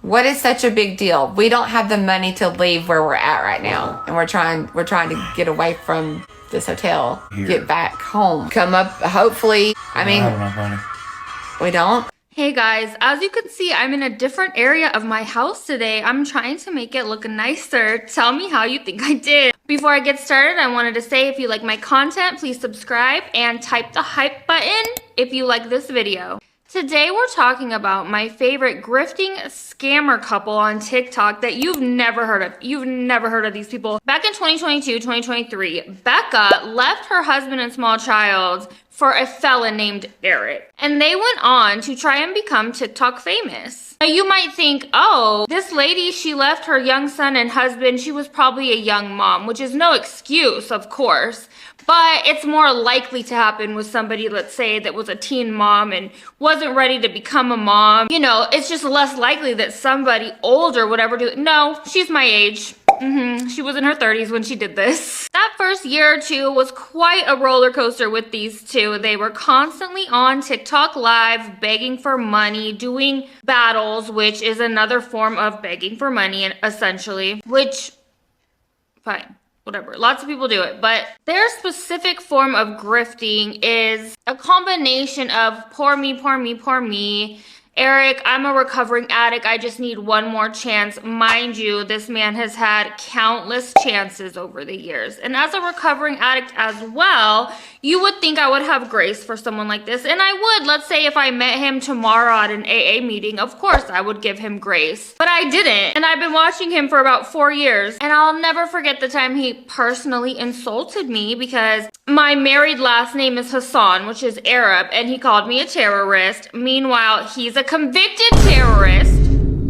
What is such a big deal? We don't have the money to leave where we're at right now. And we're trying to get away from this hotel. Get back home. Come up, hopefully. I mean, I don't have enough money. We don't? Hey guys, as you can see, I'm in a different area of my house today. I'm trying to make it look nicer. Tell me how you think I did. Before I get started, I wanted to say if you like my content, please subscribe and type the hype button if you like this video. Today we're talking about my favorite grifting scammer couple on TikTok that you've never heard of. You've never heard of these people. Back in 2022, 2023, Becca left her husband and small child for a felon named Erik. And they went on to try and become TikTok famous. Now you might think, oh, this lady, she left her young son and husband. She was probably a young mom, which is no excuse, of course. But it's more likely to happen with somebody, let's say, that was a teen mom and wasn't ready to become a mom. You know, it's just less likely that somebody older would ever do it. No, she's my age. She was in her 30s when she did this. That first year or two was quite a roller coaster with these two. They were constantly on TikTok Live, begging for money, doing battles, which is another form of begging for money, essentially, which, fine. Whatever, lots of people do it, but their specific form of grifting is a combination of poor me, poor me, poor me. Erik, I'm a recovering addict. I just need one more chance. Mind you, this man has had countless chances over the years. And as a recovering addict as well, you would think I would have grace for someone like this. And I would. Let's say if I met him tomorrow at an AA meeting, of course I would give him grace. But I didn't. And I've been watching him for about 4 years. And I'll never forget the time he personally insulted me because my married last name is Hassan, which is Arab, and he called me a terrorist. Meanwhile, he's a convicted terrorist.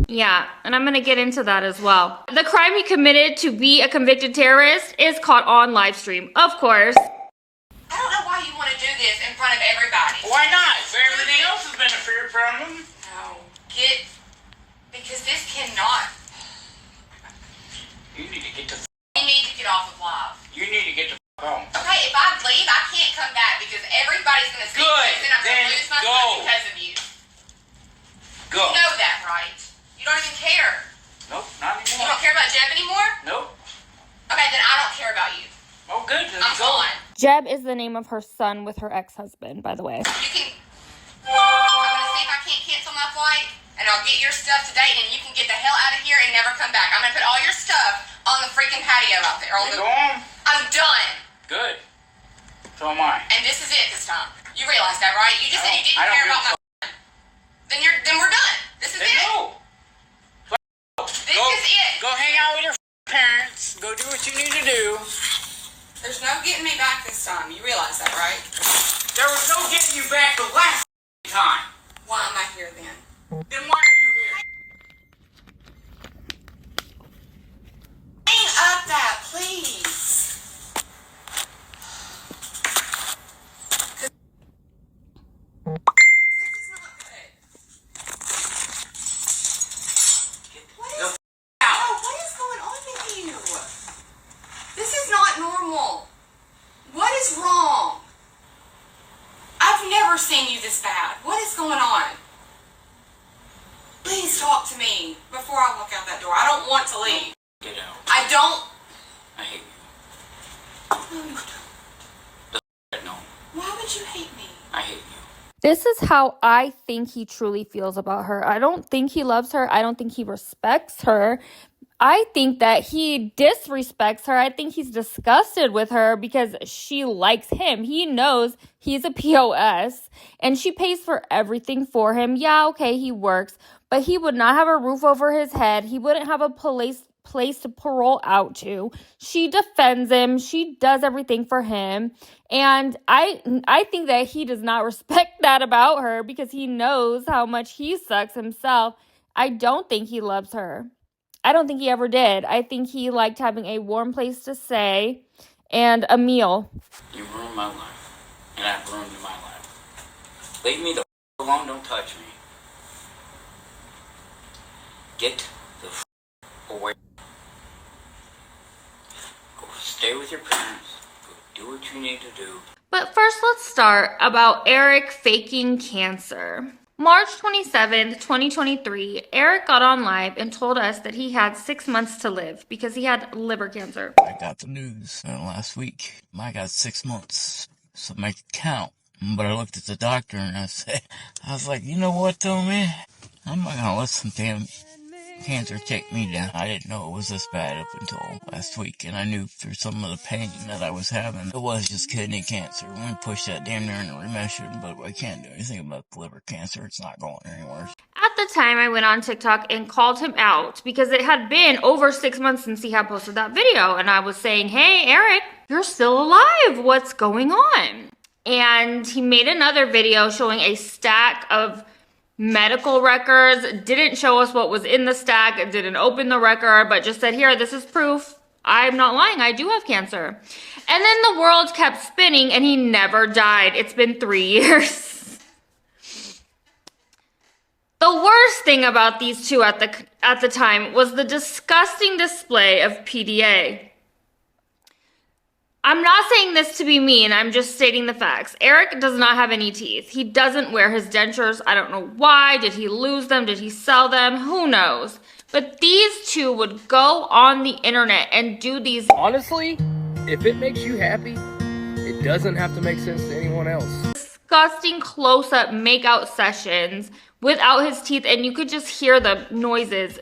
Yeah, and I'm gonna get into that as well. The crime he committed to be a convicted terrorist is caught on live stream, of course. I don't know why you want to do this in front of everybody. Why not? So everything else has been feared from him. No. Because this cannot. You need to get the You need to get off of live. You need to get the home. Okay, if I leave, I can't come back because everybody's gonna see this and I'm gonna lose my son because of you. Go. You know that, right? You don't even care. Nope, not You anymore. don't care about Jeb anymore? Nope. Okay, then I don't care about you. Oh, good. Then I'm go. gone. Jeb is the name of her son with her ex-husband, by the way. You can. I'm gonna see if I can't cancel my flight, and I'll get your stuff today, and you can get the hell out of here and never come back. I'm gonna put all your stuff on the freaking patio out there. Go on. I'm done. Good. So am I. And this is it this time. You realize that, right? You just said you didn't I don't care give about my. Then we're done. This is Then it. go. This is it. Go hang out with your parents. Go do what you need to do. There's no getting me back this time. You realize that, right? There was no getting you back the last time. Why am I here then? Then why are you here? Hang up that, please. This is not normal. What is wrong? I've never seen you this bad. What is going on? Please talk to me before I walk out that door. I don't want to leave. Get out. I don't. I hate you. No, you don't. No, Why would you hate me? I hate you. This is how I think he truly feels about her. I don't think he loves her. I don't think he respects her. I think that he disrespects her. I think he's disgusted with her because she likes him. He knows he's a POS and she pays for everything for him. Yeah, okay, he works, but he would not have a roof over his head. He wouldn't have a place to parole out to. She defends him. She does everything for him. And I think that he does not respect that about her because he knows how much he sucks himself. I don't think he loves her. I don't think he ever did. I think he liked having a warm place to stay and a meal. You ruined my life, and I've ruined my life. Leave me the alone. Don't touch me. Get the away. Go stay with your parents. Go do what you need to do. But first, let's start about Erik faking cancer. March 27th, 2023, Erik got on live and told us that he had 6 months to live because he had liver cancer. I got the news last week. I got 6 months, so make it count. But I looked at the doctor and I was like, you know what though, man? I'm not gonna let some damn cancer take me down. I didn't know it was this bad up until last week, and I knew through some of the pain that I was having, it was just kidney cancer. We pushed that damn near into remission, but I can't do anything about the liver cancer. It's not going anywhere. At the time, I went on TikTok and called him out because it had been over 6 months since he had posted that video, and I was saying, hey, Erik, you're still alive. What's going on? And he made another video showing a stack of medical records, didn't show us what was in the stack, didn't open the record, but just said, here, this is proof. I'm not lying, I do have cancer. And then the world kept spinning and he never died. It's been 3 years. The worst thing about these two at the time was the disgusting display of PDA. I'm not saying this to be mean, I'm just stating the facts. Erik does not have any teeth. He doesn't wear his dentures. I don't know why. Did he lose them? Did he sell them? Who knows? But these two would go on the internet and do these honestly, if it makes you happy, it doesn't have to make sense to anyone else. Disgusting close-up makeout sessions without his teeth, and you could just hear the noises.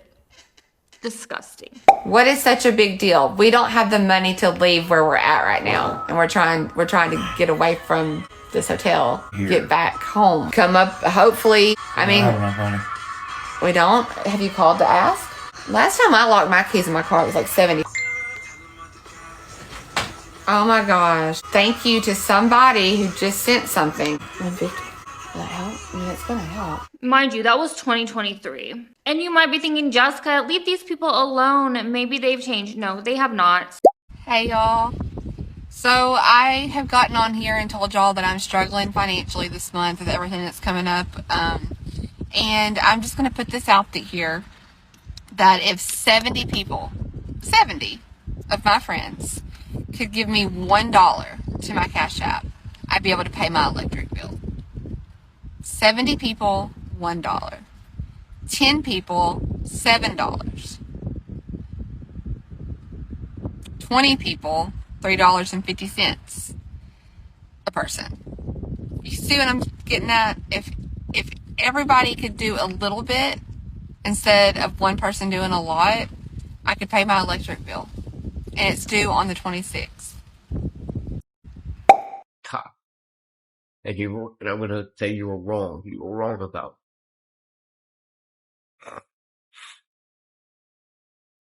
Disgusting. What is such a big deal? We don't have the money to leave where we're at right now, and we're trying to get away from this hotel, get back home, come up. Hopefully, I mean, we don't. Have you called to ask? Last time I locked my keys in my car, it was like 70. Oh my gosh! Thank you to somebody who just sent something. Will that help? I mean, it's gonna help. Mind you, that was 2023. And you might be thinking, Jessica, leave these people alone. Maybe they've changed. No, they have not. Hey, y'all. So I have gotten on here and told y'all that I'm struggling financially this month with everything that's coming up. And I'm just going to put this out here that if 70 people, 70 of my friends could give me $1 to my Cash App, I'd be able to pay my electric bill. 70 people, $1. 10 people, $7. 20 people, $3.50 a person. You see what I'm getting at? If everybody could do a little bit instead of one person doing a lot, I could pay my electric bill. And it's due on the 26th. And I'm going to say you were wrong. You were wrong about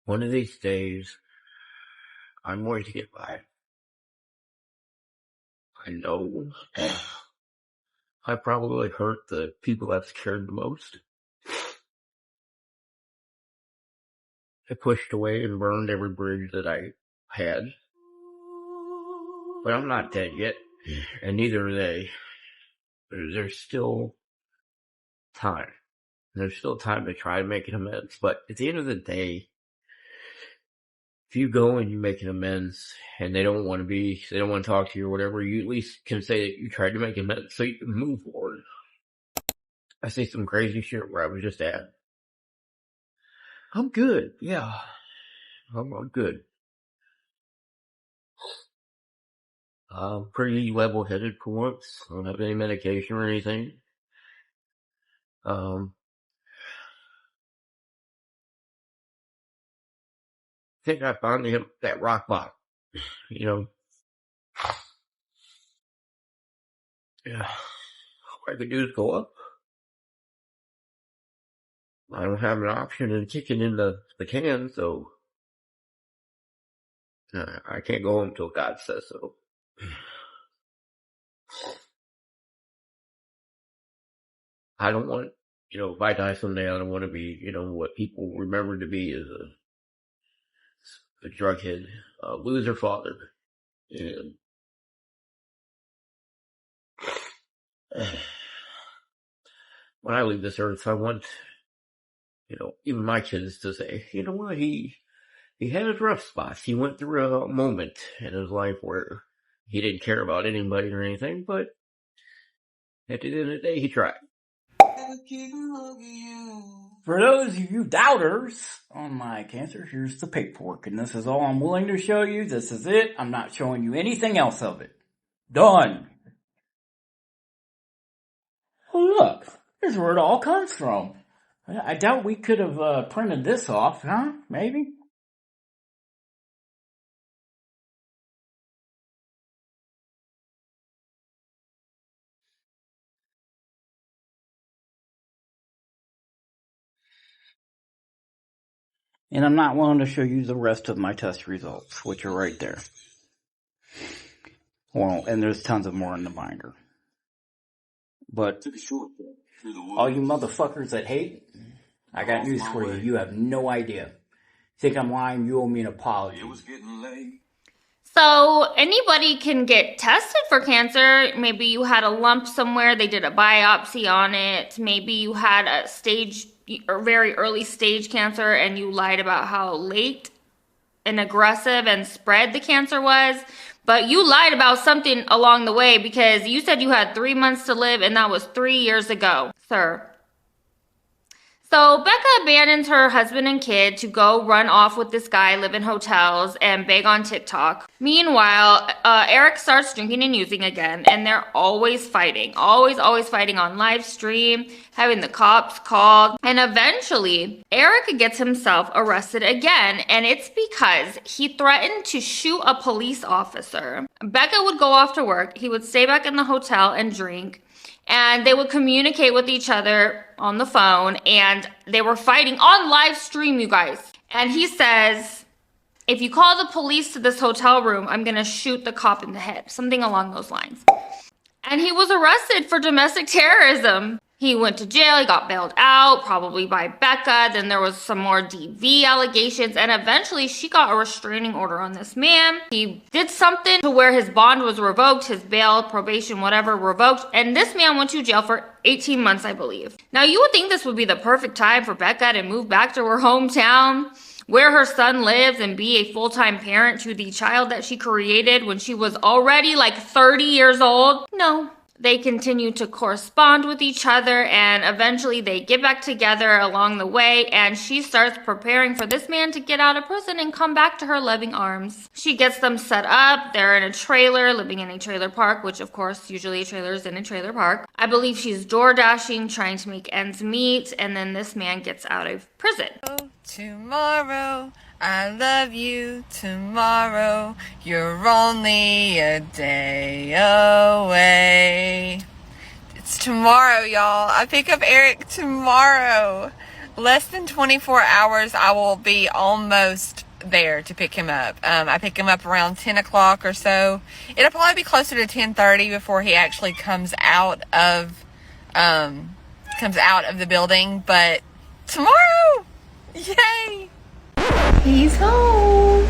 one of these days. I'm going to get by. I know. I probably hurt the people I've scared the most. I pushed away and burned every bridge that I had. But I'm not dead yet, and neither are they. There's still time. There's still time to try to make an amends. But at the end of the day, if you go and you make an amends and they don't want to talk to you or whatever, you at least can say that you tried to make an amends so you can move forward. I say some crazy shit where I was just at. I'm good. Yeah. I'm good. I'm pretty level-headed for once. I don't have any medication or anything. I think I finally hit that rock bottom. You know. Yeah. What I could do is go up. I don't have an option in kicking in the can, so I can't go until God says so. I don't want, if I die someday, I don't want to be, what people remember to be as a drughead, a loser father. And when I leave this earth, I want, even my kids to say, you know what, he had his rough spots. He went through a moment in his life where he didn't care about anybody or anything, but at the end of the day, he tried. For those of you doubters on my cancer, here's the paperwork, and this is all I'm willing to show you. This is it. I'm not showing you anything else of it. Done. Oh, look, here's where it all comes from. I doubt we could have printed this off, huh? Maybe? And I'm not willing to show you the rest of my test results, which are right there. Well, and there's tons of more in the binder. But all you motherfuckers that hate, I got news for you. You have no idea. Think I'm lying? You owe me an apology. It was getting late. So anybody can get tested for cancer. Maybe you had a lump somewhere, they did a biopsy on it. Maybe you had a stage or very early stage cancer and you lied about how late and aggressive and spread the cancer was. But you lied about something along the way because you said you had 3 months to live and that was 3 years ago, sir. So Becca abandons her husband and kid to go run off with this guy, live in hotels, and beg on TikTok. Meanwhile, Erik starts drinking and using again, and they're always fighting. Always fighting on live stream, having the cops called. And eventually, Erik gets himself arrested again, and it's because he threatened to shoot a police officer. Becca would go off to work. He would stay back in the hotel and drink. And they would communicate with each other on the phone, and they were fighting on live stream, you guys. And he says, if you call the police to this hotel room, I'm gonna shoot the cop in the head. Something along those lines. And he was arrested for domestic terrorism. He went to jail, he got bailed out, probably by Becca. Then there was some more DV allegations, and eventually she got a restraining order on this man. He did something to where his bond was revoked, his bail, probation, whatever, revoked, and this man went to jail for 18 months, I believe. Now, you would think this would be the perfect time for Becca to move back to her hometown, where her son lives, and be a full-time parent to the child that she created when she was already like 30 years old. No. They continue to correspond with each other, and eventually they get back together along the way, and she starts preparing for this man to get out of prison and come back to her loving arms. She gets them set up. They're in a trailer, living in a trailer park, which of course usually a trailer is in a trailer park. I believe she's door dashing, trying to make ends meet, and then this man gets out of prison. Tomorrow, I love you. Tomorrow, you're only a day away. It's tomorrow, y'all. I pick up Erik tomorrow. Less than 24 hours, I will be almost there to pick him up. I pick him up around 10 o'clock or so. It'll probably be closer to 10:30 before he actually comes out of the building. But tomorrow, yay! He's home.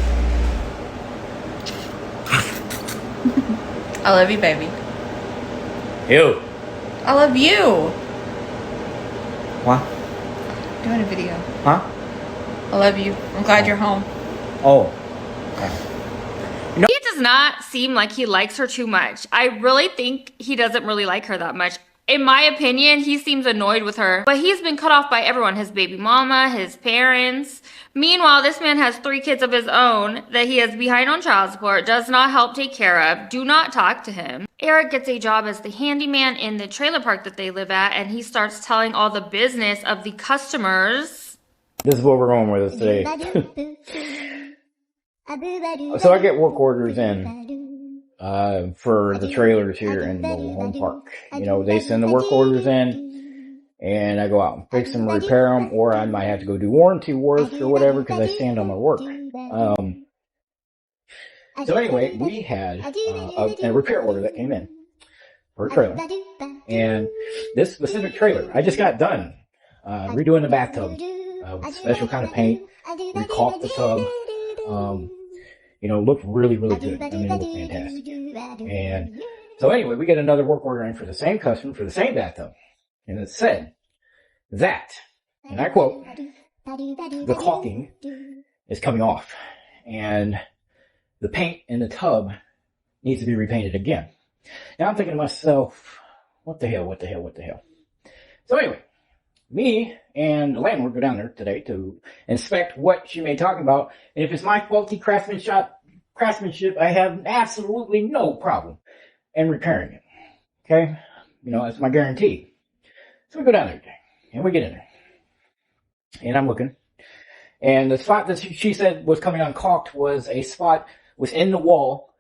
I love you, baby. Ew. I love you. What? Doing a video. Huh? I love you. I'm glad you're home. Oh. He does not seem like he likes her too much. I really think he doesn't really like her that much. In my opinion, he seems annoyed with her, but he's been cut off by everyone, his baby mama, his parents. Meanwhile, this man has 3 kids of his own that he is behind on child support, does not help take care of, do not talk to him. Erik gets a job as the handyman in the trailer park that they live at, and he starts telling all the business of the customers. This is what we're going with us today. So I get work orders in for the trailers here in the mobile home park. You know, they send the work orders in, and I go out and fix them, repair them, or I might have to go do warranty work or whatever because I stand on my work. So anyway, we had a repair order that came in for a trailer, and this specific trailer, I just got done redoing the bathtub with special kind of paint, recaulked the tub. You know, looked really, really good. I mean, it looked fantastic. And so anyway, we get another work order in for the same customer for the same bathtub. And it said that, and I quote, the caulking is coming off and the paint in the tub needs to be repainted again. Now I'm thinking to myself, what the hell? So anyway, me and the landlord go down there today to inspect what she may be talking about. And if it's my faulty craftsmanship, I have absolutely no problem in repairing it. Okay? You know, that's my guarantee. So we go down there today, and we get in there. And I'm looking. And the spot that she said was coming uncaulked was a spot within the wall,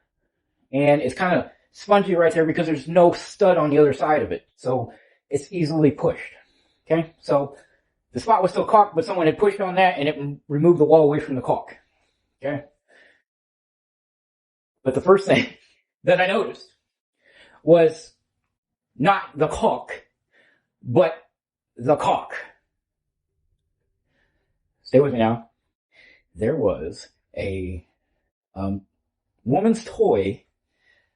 and it's kind of spongy right there because there's no stud on the other side of it. So it's easily pushed. Okay? So the spot was still caulked, but someone had pushed on that, and it removed the wall away from the caulk. Okay? But the first thing that I noticed was not the caulk, but the caulk. Stay with me now. There was a woman's toy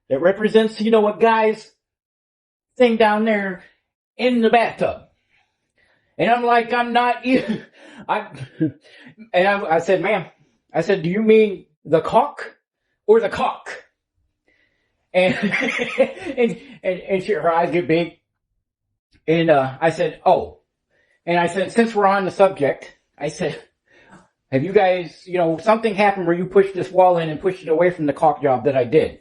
that represents, you know, a guy's thing down there in the bathtub. And I'm like, I'm not even, I said, ma'am, I said, do you mean the caulk or the cock? And, and her eyes get big. And, I said, oh. And I said, since we're on the subject, I said, have you guys, you know, something happened where you pushed this wall in and pushed it away from the caulk job that I did.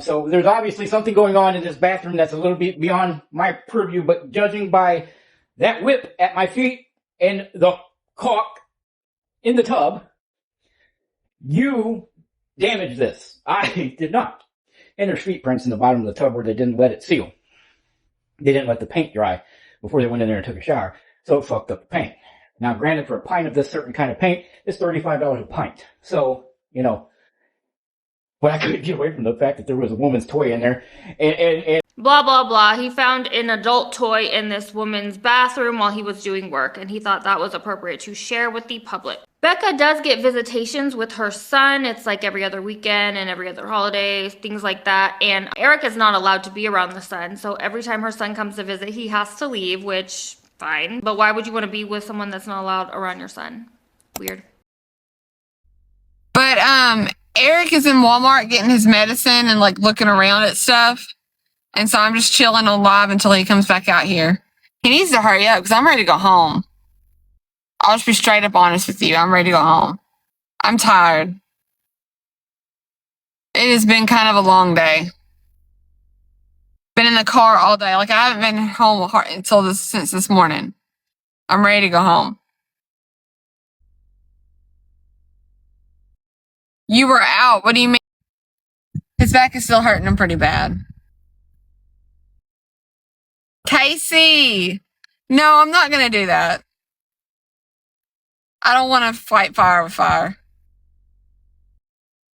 So there's obviously something going on in this bathroom that's a little bit beyond my purview, but judging by that whip at my feet and the caulk in the tub, you damaged this. I did not. And there's feet prints in the bottom of the tub where they didn't let it seal. They didn't let the paint dry before they went in there and took a shower. So it fucked up the paint. Now, granted, for a pint of this certain kind of paint, it's $35 a pint. So, you know, but I couldn't get away from the fact that there was a woman's toy in there. And blah, blah, blah. He found an adult toy in this woman's bathroom while he was doing work, and he thought that was appropriate to share with the public. Becca does get visitations with her son. It's like every other weekend and every other holiday, things like that. And Erik is not allowed to be around the son. So every time her son comes to visit, he has to leave, which, fine. But why would you want to be with someone that's not allowed around your son? Weird. But Erik is in Walmart getting his medicine and like looking around at stuff. And so I'm just chilling on live until he comes back out here. He needs to hurry up because I'm ready to go home. I'll just be straight up honest with you. I'm ready to go home. I'm tired. It has been kind of a long day. Been in the car all day. Like I haven't been home until since this morning. I'm ready to go home. You were out. What do you mean? His back is still hurting him pretty bad. Casey! No, I'm not going to do that. I don't want to fight fire with fire.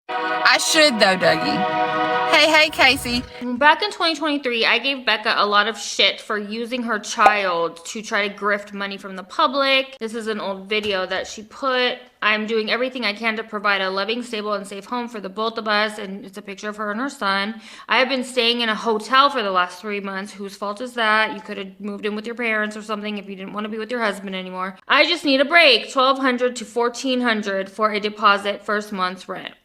I should, though, Dougie. Hey, Casey. Back in 2023, I gave Becca a lot of shit for using her child to try to grift money from the public. This is an old video that she put. I'm doing everything I can to provide a loving, stable, and safe home for the both of us, and it's a picture of her and her son. I have been staying in a hotel for the last 3 months. Whose fault is that? You could have moved in with your parents or something if you didn't want to be with your husband anymore. I just need a break. $1,200 to $1,400 for a deposit, first month's rent.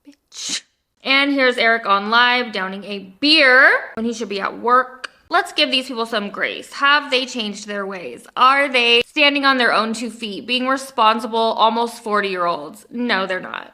Bitch. And here's Erik on live downing a beer when he should be at work. Let's give these people some grace. Have they changed their ways? Are they standing on their own 2 feet, being responsible, almost 40-year-olds? No, they're not.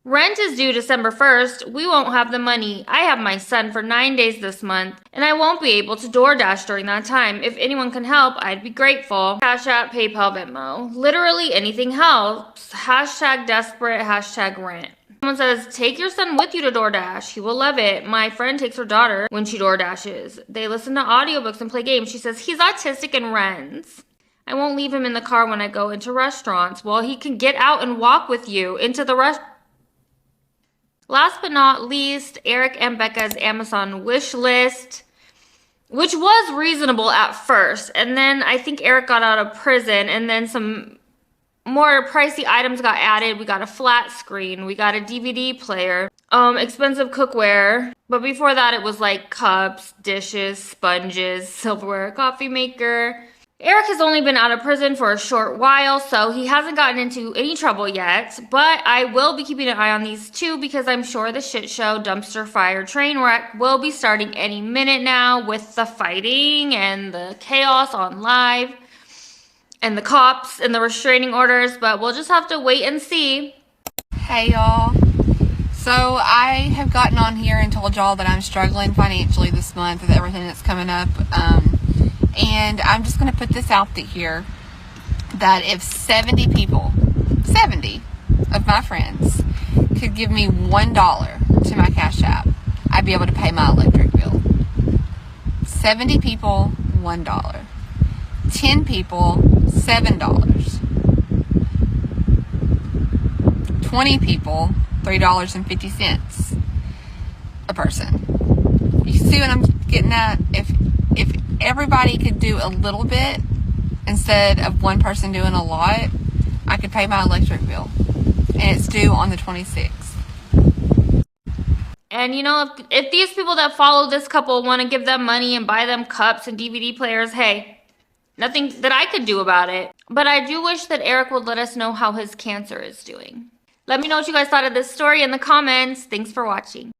Rent is due December 1st. We won't have the money. I have my son for 9 days this month, and I won't be able to DoorDash during that time. If anyone can help, I'd be grateful. Cash App, PayPal, Venmo. Literally anything helps. Hashtag desperate, hashtag rent. Someone says, take your son with you to DoorDash. He will love it. My friend takes her daughter when she DoorDashes. They listen to audiobooks and play games. She says, he's autistic and runs. I won't leave him in the car when I go into restaurants. Well, he can get out and walk with you into the restaurant. Last but not least, Erik and Becca's Amazon wish list, which was reasonable at first. And then I think Erik got out of prison, and then some more pricey items got added. We got a flat screen. We got a DVD player. Expensive cookware. But before that, it was like cups, dishes, sponges, silverware, coffee maker. Erik has only been out of prison for a short while, so he hasn't gotten into any trouble yet, but I will be keeping an eye on these two because I'm sure the shit show dumpster fire train wreck will be starting any minute now with the fighting and the chaos on live and the cops and the restraining orders, but we'll just have to wait and see. Hey y'all. So I have gotten on here and told y'all that I'm struggling financially this month with everything that's coming up. And I'm just going to put this out here that if 70 people, 70 of my friends could give me $1 to my Cash App, I'd be able to pay my electric bill. 70 people, $1. 10 people, $7. 20 people, $3.50 a person. You see what I'm getting at? If everybody could do a little bit instead of one person doing a lot, I could pay my electric bill. And it's due on the 26th. And you know, if these people that follow this couple want to give them money and buy them cups and DVD players, hey, nothing that I could do about it. But I do wish that Erik would let us know how his cancer is doing. Let me know what you guys thought of this story in the comments. Thanks for watching.